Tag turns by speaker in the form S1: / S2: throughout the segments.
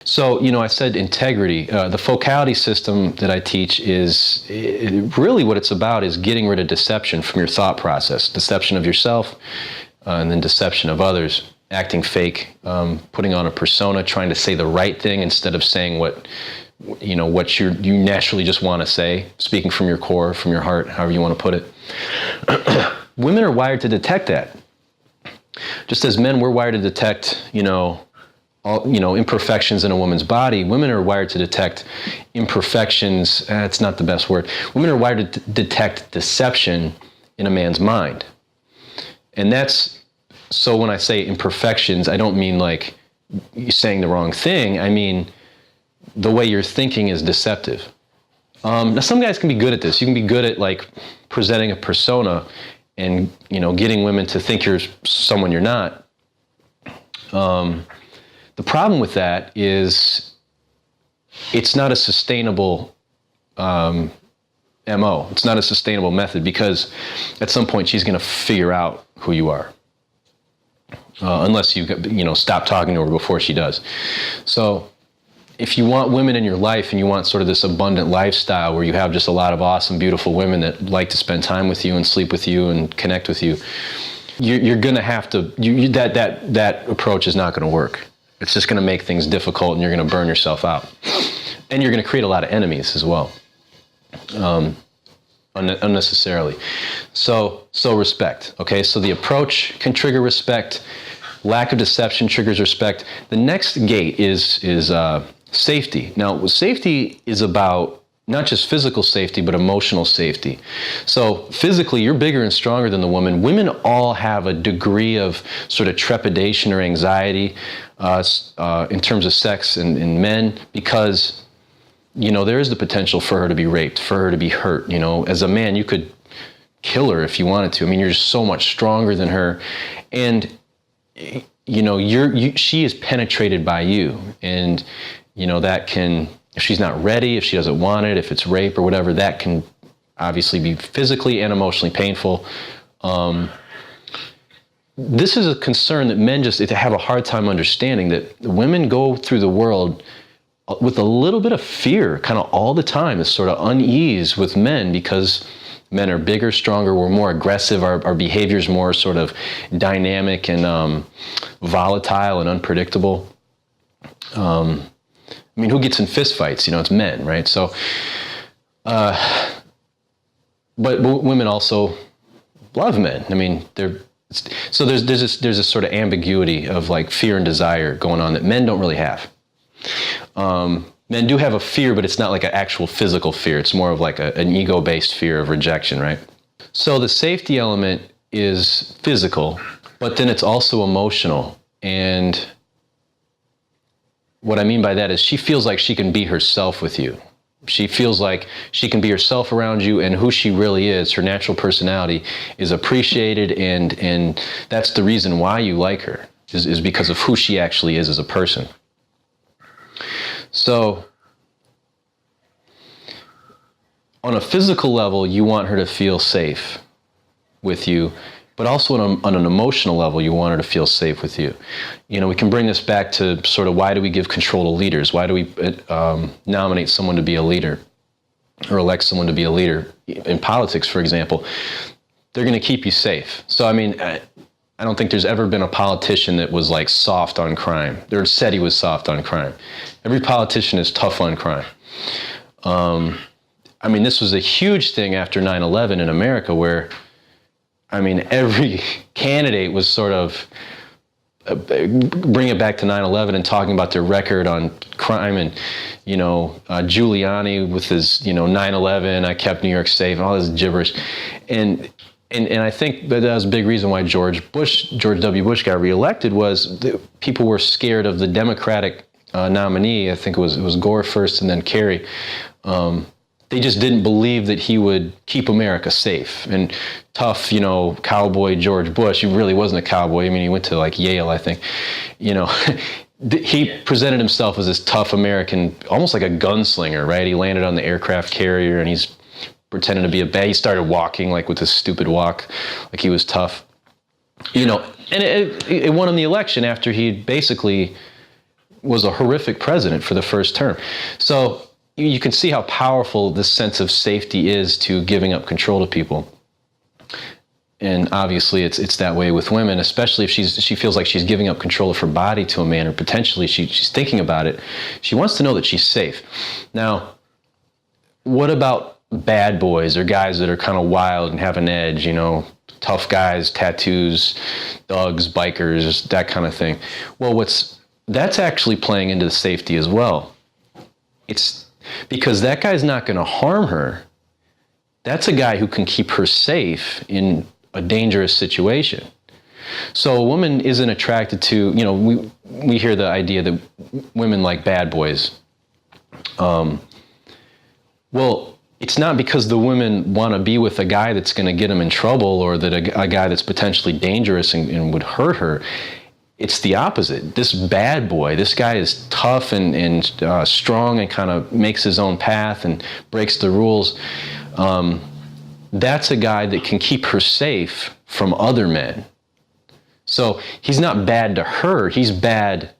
S1: So, I said integrity. The focality system that I teach is really what it's about is getting rid of deception from your thought process, deception of yourself, and then deception of others, acting fake, putting on a persona, trying to say the right thing instead of saying what you naturally just want to say, speaking from your core, from your heart, however you want to put it. Women are wired to detect that. Just as men, we're wired to detect, imperfections in a woman's body. Women are wired to detect imperfections. It's not the best word. Women are wired to detect deception in a man's mind. And so when I say imperfections, I don't mean like you're saying the wrong thing. I mean, the way you're thinking is deceptive. Now, some guys can be good at this. You can be good at like presenting a persona and, getting women to think you're someone you're not. The problem with that is it's not a sustainable MO. It's not a sustainable method because at some point she's going to figure out who you are. Unless you stop talking to her before she does. So if you want women in your life and you want sort of this abundant lifestyle where you have just a lot of awesome, beautiful women that like to spend time with you and sleep with you and connect with you, you're going to have to, that approach is not going to work. It's just going to make things difficult and you're going to burn yourself out. And you're going to create a lot of enemies as well, unnecessarily. So respect, okay? So the approach can trigger respect. Lack of deception triggers respect. The next gate is safety. Now, safety is about not just physical safety, but emotional safety. So physically, you're bigger and stronger than the woman. Women all have a degree of sort of trepidation or anxiety in terms of sex in men because, there is the potential for her to be raped, for her to be hurt. As a man, you could kill her if you wanted to. I mean, you're just so much stronger than her. And, she is penetrated by you. And, that can, if she's not ready, if she doesn't want it, if it's rape or whatever, that can obviously be physically and emotionally painful. This is a concern that men just have a hard time understanding, that women go through the world with a little bit of fear kind of all the time, this sort of unease with men because men are bigger, stronger, we're more aggressive, our behavior's more sort of dynamic and volatile and unpredictable. Who gets in fistfights? It's men, right? So, but women also love men. So there's this sort of ambiguity of like fear and desire going on that men don't really have. Men do have a fear, but it's not like an actual physical fear. It's more of like an ego-based fear of rejection, right? So the safety element is physical, but then it's also emotional. And what I mean by that is she feels like she can be herself with you. She feels like she can be herself around you, and who she really is, her natural personality, is appreciated, and that's the reason why you like her, is because of who she actually is as a person. So, on a physical level, you want her to feel safe with you, but also on an emotional level, you want her to feel safe with you. We can bring this back to sort of why do we give control to leaders? Why do we nominate someone to be a leader or elect someone to be a leader? In politics, for example, they're going to keep you safe. So, I don't think there's ever been a politician that was like soft on crime, or said he was soft on crime. Every politician is tough on crime. This was a huge thing after 9/11 in America where, every candidate was sort of bring it back to 9/11 and talking about their record on crime, and Giuliani with his 9/11, I kept New York safe, and all this gibberish, and I think that was a big reason why George W. Bush got reelected, was people were scared of the Democratic nominee. I think it was Gore first and then Kerry. They just didn't believe that he would keep America safe. And tough, cowboy George Bush, he really wasn't a cowboy. He went to like Yale, I think. He presented himself as this tough American, almost like a gunslinger, right? He landed on the aircraft carrier and he's pretending to be a bad. He started walking like with this stupid walk, like he was tough. And it won him the election after he basically was a horrific president for the first term. So you can see how powerful this sense of safety is to giving up control to people. And obviously it's that way with women, especially if she feels like she's giving up control of her body to a man, or potentially she's thinking about it. She wants to know that she's safe. Now, what about bad boys, or guys that are kind of wild and have an edge, tough guys, tattoos, thugs, bikers, that kind of thing? Well, that's actually playing into the safety as well. It's because that guy's not going to harm her. That's a guy who can keep her safe in a dangerous situation. So a woman isn't attracted to, we hear the idea that women like bad boys. Well, it's not because the women want to be with a guy that's going to get them in trouble, or that a guy that's potentially dangerous and would hurt her. It's the opposite. This bad boy, this guy is tough and strong, and kind of makes his own path and breaks the rules. That's a guy that can keep her safe from other men. So he's not bad to her, he's bad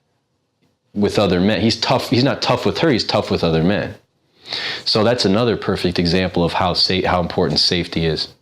S1: with other men. He's tough. He's not tough with her, he's tough with other men. So that's another perfect example of how important safety is.